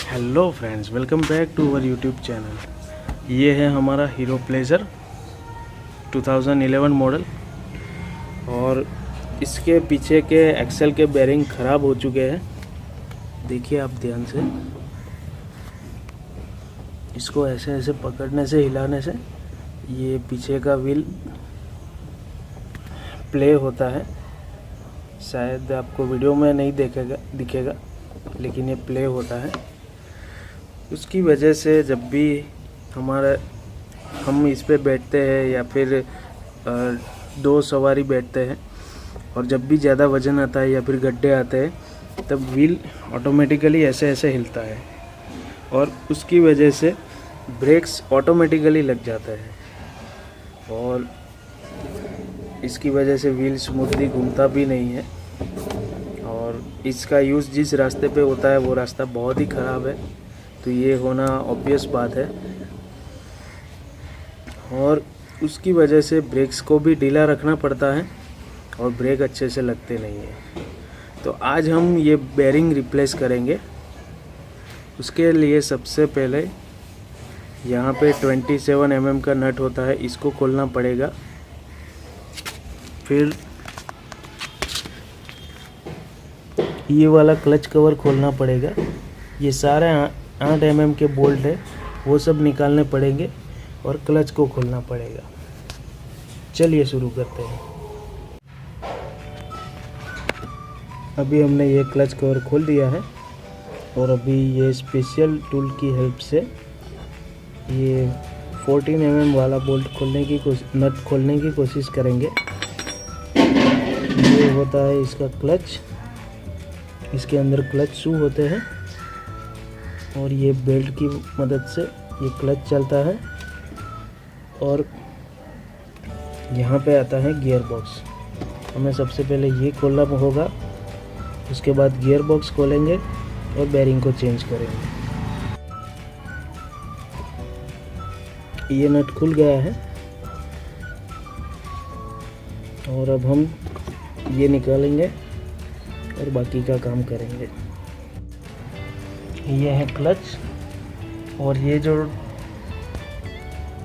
Hello friends, welcome back to our YouTube channel. ये है हमारा हीरो प्लेजर 2011 मॉडल और इसके पीछे के एक्सेल के बेरिंग ख़राब हो चुके हैं। देखिए आप ध्यान से, इसको ऐसे ऐसे पकड़ने से, हिलाने से ये पीछे का व्हील प्ले होता है। शायद आपको वीडियो में नहीं दिखेगा, लेकिन ये प्ले होता है। उसकी वजह से जब भी हम इस पे बैठते हैं या फिर दो सवारी बैठते हैं और जब भी ज़्यादा वज़न आता है या फिर गड्ढे आते हैं, तब व्हील ऑटोमेटिकली ऐसे ऐसे हिलता है और उसकी वजह से ब्रेक्स ऑटोमेटिकली लग जाता है और इसकी वजह से व्हील स्मूथली घूमता भी नहीं है। और इसका यूज़ जिस रास्ते पे होता है वो रास्ता बहुत ही ख़राब है, तो ये होना ऑब्वियस बात है। और उसकी वजह से ब्रेक्स को भी ढीला रखना पड़ता है और ब्रेक अच्छे से लगते नहीं है। तो आज हम ये बेरिंग रिप्लेस करेंगे। उसके लिए सबसे पहले यहाँ पे 27 mm का नट होता है, इसको खोलना पड़ेगा। फिर ये वाला क्लच कवर खोलना पड़ेगा। ये सारे 8 mm के बोल्ट है, वो सब निकालने पड़ेंगे और क्लच को खोलना पड़ेगा। चलिए शुरू करते हैं। अभी हमने ये क्लच कवर खोल दिया है और अभी ये स्पेशल टूल की हेल्प से ये 14 mm वाला बोल्ट नट खोलने की कोशिश करेंगे। ये होता है इसका क्लच, इसके अंदर क्लच शू होते हैं और ये बेल्ट की मदद से ये क्लच चलता है। और यहाँ पे आता है गियर बॉक्स। हमें सबसे पहले ये खोलना होगा, उसके बाद गियर बॉक्स खोलेंगे और बेरिंग को चेंज करेंगे। ये नट खुल गया है और अब हम ये निकालेंगे और बाकी का काम करेंगे। ये है क्लच और ये जो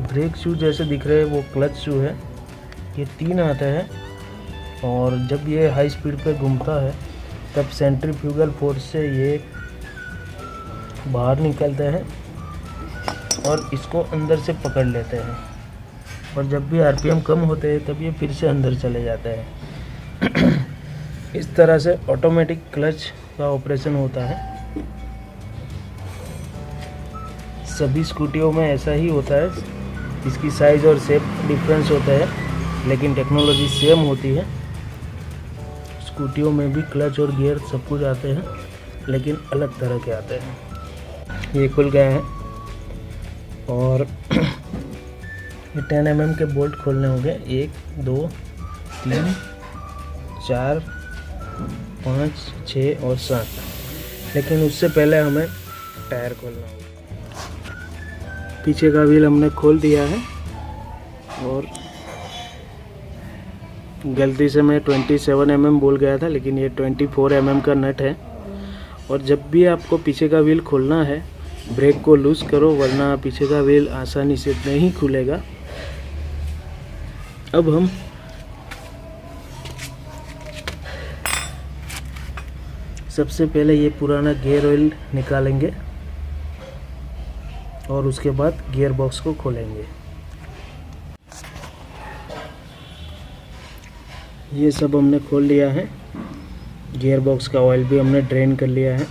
ब्रेक शू जैसे दिख रहे हैं वो क्लच शू है। ये 3 आते हैं और जब ये हाई स्पीड पे घूमता है तब सेंट्रीफ्यूगल फोर्स से ये बाहर निकलते हैं और इसको अंदर से पकड़ लेते हैं और जब भी आरपीएम कम होते हैं तब ये फिर से अंदर चले जाते हैं। इस तरह से ऑटोमेटिक क्लच का ऑपरेशन होता है। सभी स्कूटियों में ऐसा ही होता है। इसकी साइज़ और शेप डिफरेंस होता है, लेकिन टेक्नोलॉजी सेम होती है। स्कूटियों में भी क्लच और गियर सब कुछ आते हैं, लेकिन अलग तरह के आते हैं। ये खुल गए हैं और ये 10 mm के बोल्ट खोलने होंगे। 1 2 3 4 5 6 और 7। लेकिन उससे पहले हमें टायर खोलना होगा। पीछे का व्हील हमने खोल दिया है और गलती से मैं 27 mm बोल गया था, लेकिन ये 24 mm का नट है। और जब भी आपको पीछे का व्हील खोलना है, ब्रेक को लूज़ करो, वरना पीछे का व्हील आसानी से नहीं खुलेगा। अब हम सबसे पहले ये पुराना गियर ऑयल निकालेंगे और उसके बाद गियर बॉक्स को खोलेंगे। ये सब हमने खोल लिया है। गियर बॉक्स का ऑयल भी हमने ड्रेन कर लिया है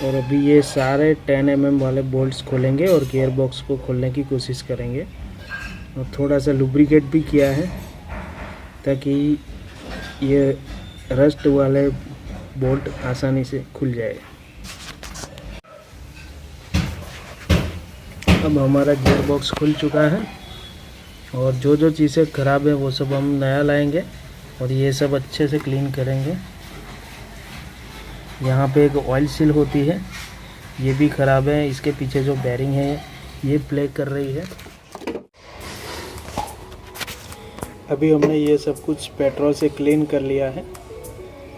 और अभी ये सारे 10 mm वाले बोल्ट्स खोलेंगे और गियर बॉक्स को खोलने की कोशिश करेंगे। और थोड़ा सा लुब्रिकेट भी किया है ताकि ये रस्ट वाले बोल्ट आसानी से खुल जाए। अब हमारा गियर बॉक्स खुल चुका है और जो चीज़ें ख़राब है वो सब हम नया लाएंगे और ये सब अच्छे से क्लीन करेंगे। यहाँ पे एक ऑयल सील होती है, ये भी ख़राब है। इसके पीछे जो बेरिंग है ये प्ले कर रही है। अभी हमने ये सब कुछ पेट्रोल से क्लीन कर लिया है।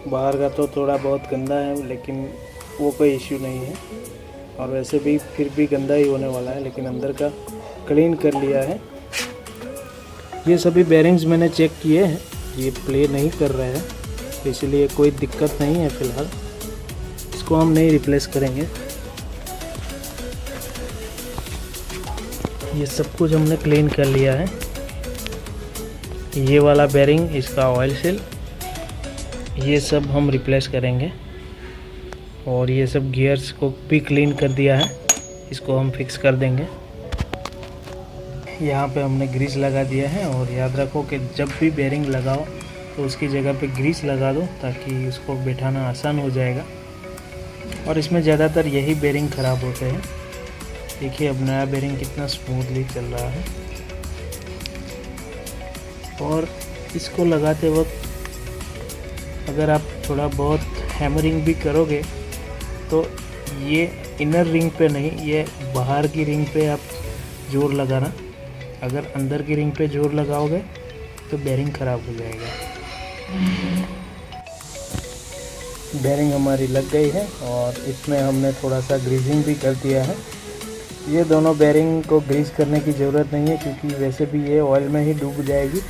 बाहर का तो थोड़ा बहुत गंदा है, लेकिन वो कोई इश्यू नहीं है, और वैसे भी फिर भी गंदा ही होने वाला है, लेकिन अंदर का क्लीन कर लिया है। ये सभी बेरिंग्स मैंने चेक किए हैं, ये प्ले नहीं कर रहे हैं, इसलिए कोई दिक्कत नहीं है फ़िलहाल। इसको हम नहीं रिप्लेस करेंगे। ये सब कुछ हमने क्लीन कर लिया है। ये वाला बेरिंग, इसका ऑयल सील, ये सब हम रिप्लेस करेंगे। और ये सब गियर्स को भी क्लीन कर दिया है, इसको हम फिक्स कर देंगे। यहाँ पे हमने ग्रीस लगा दिया है, और याद रखो कि जब भी बेरिंग लगाओ तो उसकी जगह पे ग्रीस लगा दो, ताकि उसको बैठाना आसान हो जाएगा। और इसमें ज़्यादातर यही बेरिंग ख़राब होते हैं। देखिए अब नया बेरिंग कितना स्मूथली चल रहा है। और इसको लगाते वक्त अगर आप थोड़ा बहुत हैमरिंग भी करोगे तो ये इनर रिंग पे नहीं, ये बाहर की रिंग पे आप जोर लगाना। अगर अंदर की रिंग पे जोर लगाओगे तो बेरिंग ख़राब हो जाएगा। बेरिंग हमारी लग गई है, और इसमें हमने थोड़ा सा ग्रीसिंग भी कर दिया है। ये दोनों बेरिंग को ग्रीस करने की ज़रूरत नहीं है, क्योंकि वैसे भी ये ऑयल में ही डूब जाएगी,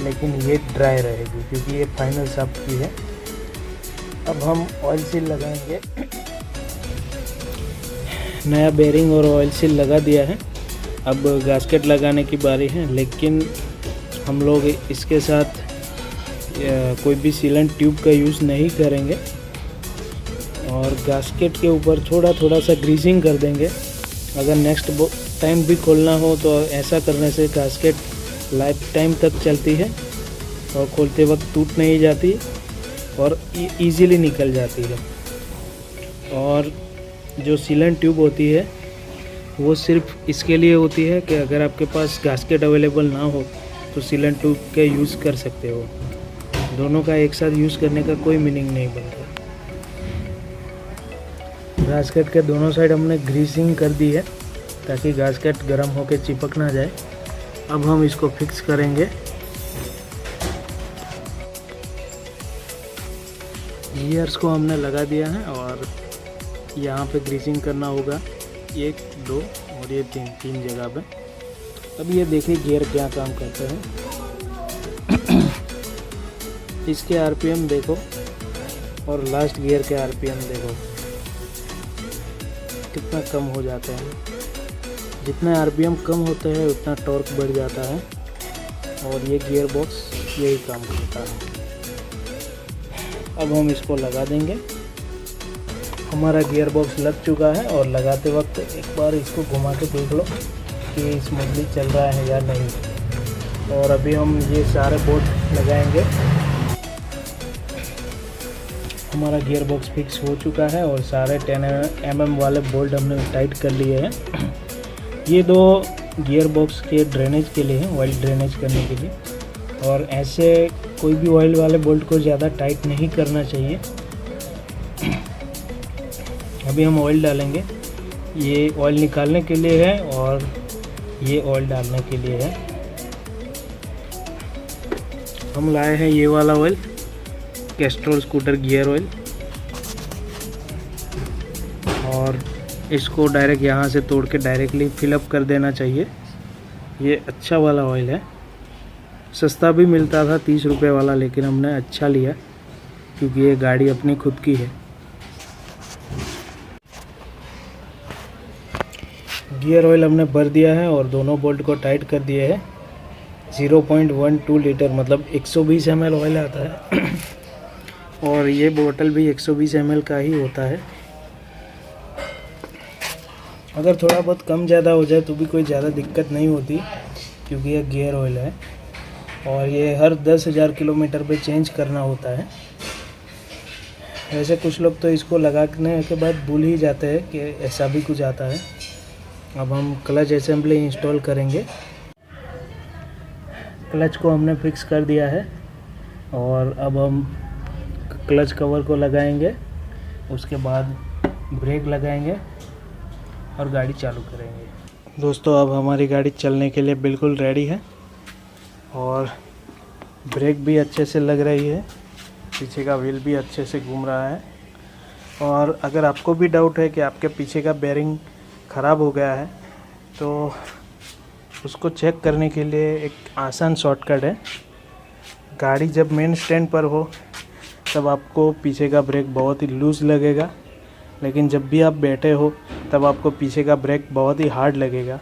लेकिन ये ड्राई रहेगी क्योंकि ये फाइनल शाफ्ट की है। अब हम ऑयल सील लगाएंगे। नया बेरिंग और ऑयल सील लगा दिया है। अब गास्केट लगाने की बारी है, लेकिन हम लोग इसके साथ कोई भी सीलेंट ट्यूब का यूज़ नहीं करेंगे, और गास्केट के ऊपर थोड़ा थोड़ा सा ग्रीसिंग कर देंगे। अगर नेक्स्ट टाइम भी खोलना हो तो ऐसा करने से गास्केट लाइफ टाइम तक चलती है, और खोलते वक्त टूट नहीं जाती, और इजीली निकल जाती है। और जो सीलेंट ट्यूब होती है वो सिर्फ इसके लिए होती है कि अगर आपके पास गास्केट अवेलेबल ना हो तो सीलेंट ट्यूब का यूज़ कर सकते हो। दोनों का एक साथ यूज़ करने का कोई मीनिंग नहीं बनता। गास्केट के दोनों साइड हमने ग्रीसिंग कर दी है, ताकि गास्केट गर्म होकर चिपक ना जाए। अब हम इसको फिक्स करेंगे। गियर्स को हमने लगा दिया है, और यहाँ पे ग्रीसिंग करना होगा 1, 2 और ये 3 जगह पे। अब ये देखिए गियर क्या काम करते हैं। इसके आरपीएम देखो, और लास्ट गियर के आरपीएम देखो कितना कम हो जाते हैं। जितना आरपीएम कम होता है उतना टॉर्क बढ़ जाता है, और ये गियर बॉक्स यही काम करता है। अब हम इसको लगा देंगे। हमारा गियर बॉक्स लग चुका है, और लगाते वक्त एक बार इसको घुमा के देख लो कि स्मूथली चल रहा है या नहीं। और अभी हम ये सारे बोल्ट लगाएंगे। हमारा गियर बॉक्स फिक्स हो चुका है, और सारे 10 mm वाले बोल्ट हमने टाइट कर लिए हैं। ये 2 गियर बॉक्स के ड्रेनेज के लिए हैं, ऑयल ड्रेनेज करने के लिए। और ऐसे कोई भी ऑयल वाले बोल्ट को ज़्यादा टाइट नहीं करना चाहिए। अभी हम ऑयल डालेंगे। ये ऑयल निकालने के लिए है, और ये ऑयल डालने के लिए है। हम लाए हैं ये वाला oil, Castrol scooter gear oil, और इसको डायरेक्ट यहाँ से तोड़ के डायरेक्टली फिलअप कर देना चाहिए। ये अच्छा वाला ऑयल है, सस्ता भी मिलता था 30 रुपये वाला, लेकिन हमने अच्छा लिया क्योंकि ये गाड़ी अपनी खुद की है। गियर ऑयल हमने भर दिया है, और दोनों बोल्ट को टाइट कर दिए हैं। 0.12 लीटर मतलब 120 ml ऑयल आता है। और ये बोतल भी 120 ml का ही होता है। अगर थोड़ा बहुत कम ज़्यादा हो जाए तो भी कोई ज़्यादा दिक्कत नहीं होती, क्योंकि ये गियर ऑयल है, और ये हर 10,000 किलोमीटर पे चेंज करना होता है। वैसे कुछ लोग तो इसको लगाने के बाद भूल ही जाते हैं कि ऐसा भी कुछ आता है। अब हम क्लच असेंबली इंस्टॉल करेंगे। क्लच को हमने फिक्स कर दिया है, और अब हम क्लच कवर को लगाएंगे। उसके बाद ब्रेक लगाएंगे और गाड़ी चालू करेंगे। दोस्तों अब हमारी गाड़ी चलने के लिए बिल्कुल रेडी है, और ब्रेक भी अच्छे से लग रही है, पीछे का व्हील भी अच्छे से घूम रहा है। और अगर आपको भी डाउट है कि आपके पीछे का बेरिंग ख़राब हो गया है तो उसको चेक करने के लिए एक आसान शॉर्टकट है। गाड़ी जब मेन स्टैंड पर हो तब आपको पीछे का ब्रेक बहुत ही लूज़ लगेगा, लेकिन जब भी आप बैठे हो तब आपको पीछे का ब्रेक बहुत ही हार्ड लगेगा।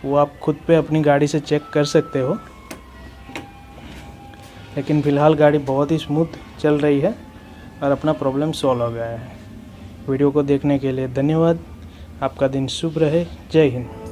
वो आप खुद पे अपनी गाड़ी से चेक कर सकते हो। लेकिन फ़िलहाल गाड़ी बहुत ही स्मूथ चल रही है और अपना प्रॉब्लम सॉल्व हो गया है। वीडियो को देखने के लिए धन्यवाद। आपका दिन शुभ रहे। जय हिंद।